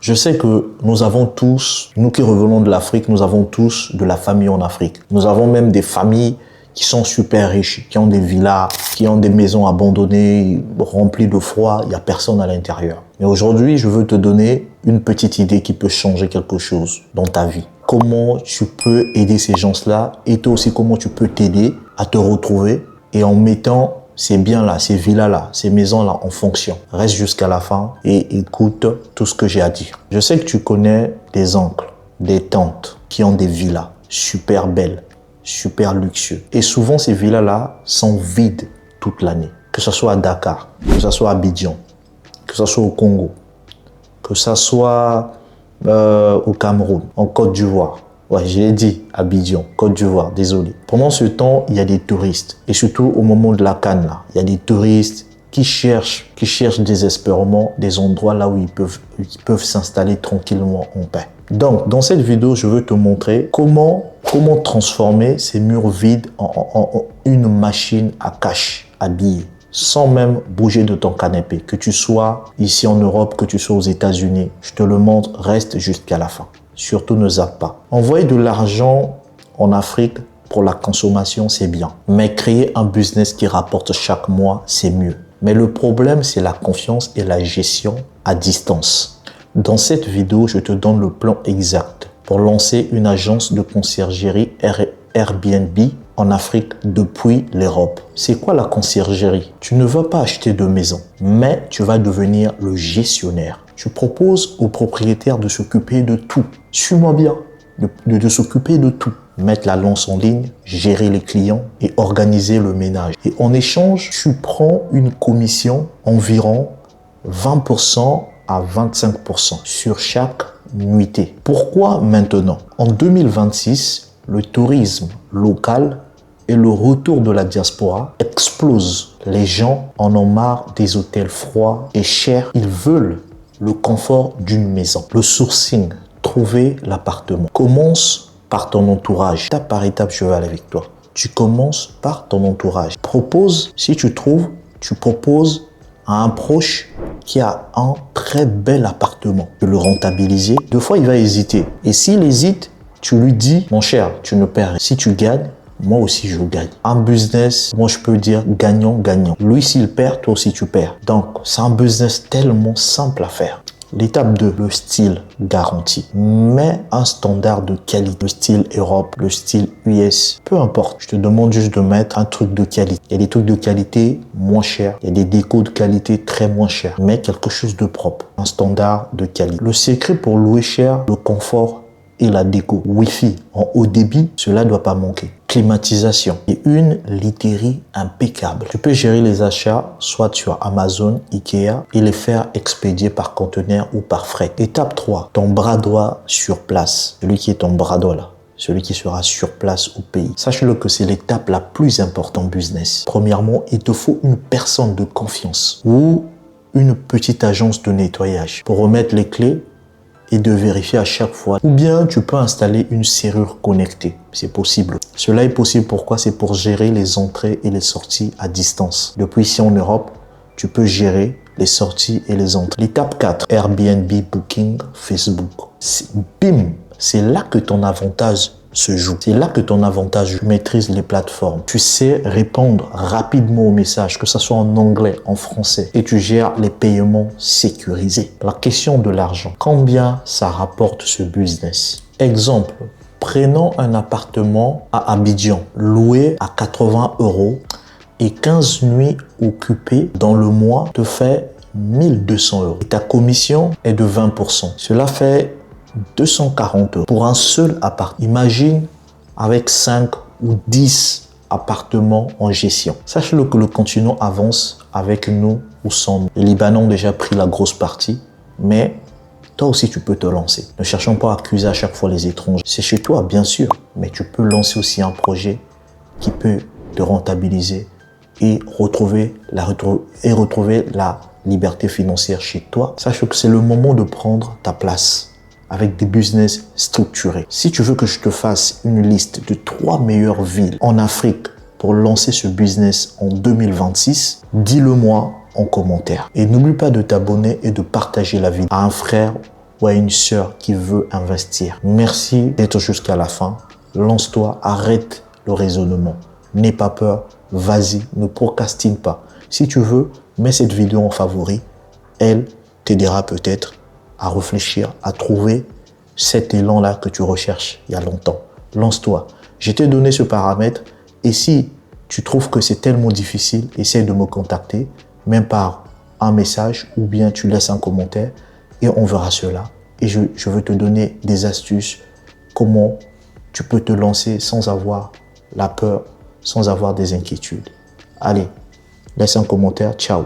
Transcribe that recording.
Je sais que nous avons tous, nous qui revenons de l'Afrique, nous avons tous de la famille en Afrique. Nous avons même des familles qui sont super riches, qui ont des villas, qui ont des maisons abandonnées, remplies de froid, il n'y a personne à l'intérieur. Mais aujourd'hui, je veux te donner une petite idée qui peut changer quelque chose dans ta vie. Comment tu peux aider ces gens-là et toi aussi comment tu peux t'aider à te retrouver et en mettant ces biens-là, ces villas-là, ces maisons-là en fonction. Reste jusqu'à la fin et écoute tout ce que j'ai à dire. Je sais que tu connais des oncles, des tantes qui ont des villas super belles, super luxueux. Et souvent, ces villas-là sont vides toute l'année. Que ce soit à Dakar, que ce soit à Abidjan, que ce soit au Congo, que ce soit au Cameroun, en Côte d'Ivoire. Ouais, je l'ai dit, Abidjan, Côte d'Ivoire, désolé. Pendant ce temps, il y a des touristes. Et surtout au moment de la Cannes, là, il y a des touristes qui cherchent désespérément des endroits là où ils peuvent s'installer tranquillement en paix. Donc, dans cette vidéo, je veux te montrer comment transformer ces murs vides en une machine à cash, à billets, sans même bouger de ton canapé. Que tu sois ici en Europe, que tu sois aux États-Unis, je te le montre, reste jusqu'à la fin. Surtout ne zappe pas. Envoyer de l'argent en Afrique pour la consommation, c'est bien. Mais créer un business qui rapporte chaque mois, c'est mieux. Mais le problème, c'est la confiance et la gestion à distance. Dans cette vidéo, je te donne le plan exact pour lancer une agence de conciergerie Airbnb en Afrique depuis l'Europe. C'est quoi la conciergerie? Tu ne vas pas acheter de maison, mais tu vas devenir le gestionnaire. Je propose aux propriétaires de s'occuper de tout. Suis-moi bien, de s'occuper de tout. Mettre la lance en ligne, gérer les clients et organiser le ménage. Et en échange, tu prends une commission environ 20% à 25% sur chaque nuitée. Pourquoi maintenant? En 2026, le tourisme local et le retour de la diaspora explosent. Les gens en ont marre des hôtels froids et chers. Ils veulent le confort d'une maison. Le sourcing, trouver l'appartement. Commence par ton entourage. Étape par étape, je vais aller avec toi. Tu commences par ton entourage. Propose, si tu trouves, tu proposes à un proche qui a un très bel appartement. De le rentabiliser. Deux fois, il va hésiter. Et s'il hésite, tu lui dis, mon cher, tu ne perds rien. Si tu gagnes, moi aussi je gagne. Un business, moi je peux dire gagnant-gagnant. Lui s'il perd, toi aussi tu perds. Donc c'est un business tellement simple à faire. L'étape 2, le style garanti. Mets un standard de qualité. Le style Europe, le style US, peu importe. Je te demande juste de mettre un truc de qualité. Il y a des trucs de qualité moins chers. Il y a des décos de qualité très moins chers. Mais quelque chose de propre. Un standard de qualité. Le secret pour louer cher, le confort et la déco. Wi-Fi en haut débit, cela ne doit pas manquer. Climatisation et une literie impeccable. Tu peux gérer les achats soit sur Amazon, Ikea et les faire expédier par conteneur ou par fret. Étape 3, ton bras droit sur place. Celui qui est ton bras droit là. Celui qui sera sur place au pays. Sache-le que c'est l'étape la plus importante business. Premièrement, il te faut une personne de confiance ou une petite agence de nettoyage pour remettre les clés et de vérifier à chaque fois. Ou bien tu peux installer une serrure connectée. C'est possible. Cela est possible pourquoi? C'est pour gérer les entrées et les sorties à distance. Depuis ici en Europe, tu peux gérer les sorties et les entrées. L'étape 4, Airbnb, Booking, Facebook. Bim! C'est là que ton avantage se joue. C'est là que ton avantage, tu maîtrises les plateformes. Tu sais répondre rapidement aux messages, que ce soit en anglais, en français. Et tu gères les paiements sécurisés. La question de l'argent. Combien ça rapporte ce business? Exemple, prenons un appartement à Abidjan, loué à 80 € et 15 nuits occupées dans le mois te fait 1200 €. Et ta commission est de 20%. Cela fait 240 € pour un seul appart. Imagine avec 5 ou 10 appartements en gestion. Sache-le que le continent avance avec nous ou sans nous. Les Libanais ont déjà pris la grosse partie, mais toi aussi tu peux te lancer. Ne cherchons pas à accuser à chaque fois les étrangers. C'est chez toi, bien sûr, mais tu peux lancer aussi un projet qui peut te rentabiliser et retrouver la liberté financière chez toi. Sache que c'est le moment de prendre ta place avec des business structurés. Si tu veux que je te fasse une liste de 3 meilleures villes en Afrique pour lancer ce business en 2026, dis-le moi en commentaire. Et n'oublie pas de t'abonner et de partager la vidéo à un frère ou à une sœur qui veut investir. Merci d'être jusqu'à la fin. Lance-toi, arrête le raisonnement. N'aie pas peur, vas-y, ne procrastine pas. Si tu veux, mets cette vidéo en favori. Elle t'aidera peut-être à réfléchir, à trouver cet élan-là que tu recherches il y a longtemps. Lance-toi. Je t'ai donné ce paramètre et si tu trouves que c'est tellement difficile, essaie de me contacter, même par un message ou bien tu laisses un commentaire et on verra cela. Et je veux te donner des astuces, comment tu peux te lancer sans avoir la peur, sans avoir des inquiétudes. Allez, laisse un commentaire. Ciao.